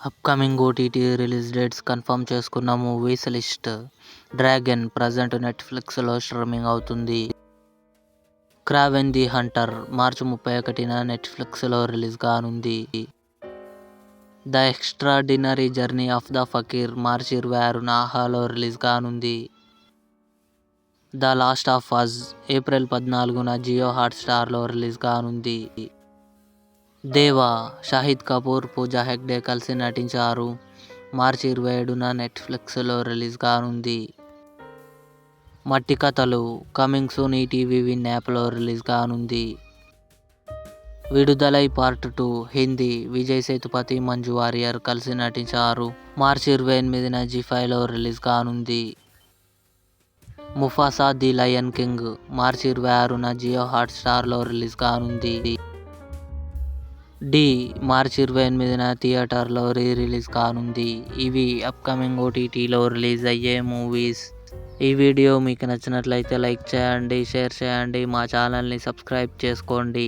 Upcoming OTT release dates confirm చేసుకున్న movies list. Dragon present నెట్ఫ్లిక్స్లో streaming అవుతుంది. Kraven the hunter March 31న నెట్ఫ్లిక్స్లో రిలీజ్ కానుంది. The extraordinary journey of the fakir March 26న ఆహాలో రిలీజ్ కానుంది. The last of us April 14న జియో హాట్స్టార్లో రిలీజ్ కానుంది. దేవా షాహిద్ కపూర్, పూజా హెగ్డే కలిసి నటించారు. మార్చి 27న నెట్ఫ్లిక్స్లో రిలీజ్ కానుంది. మట్టి కథలు కమింగ్ సూన్ ఈటీవీ విన్ యాప్లో రిలీజ్ కానుంది. విడుదలై పార్ట్ 2 హిందీ విజయ్ సేతుపతి, మంజు వారియర్ కలిసి నటించారు. మార్చి 28న జీ5లో రిలీజ్ కానుంది. Mufasa the lion king March 26న జియో హాట్స్టార్లో రిలీజ్ కానుంది. డి మార్చి 28న థియేటర్లో రిలీజ్ కానుంది. ఇవి అప్కమింగ్ ఓటీటీలో రిలీజ్ అయ్యే మూవీస్. ఈ వీడియో మీకు నచ్చినట్లయితే లైక్ చేయండి, షేర్ చేయండి, మా ఛానల్ని సబ్స్క్రైబ్ చేసుకోండి.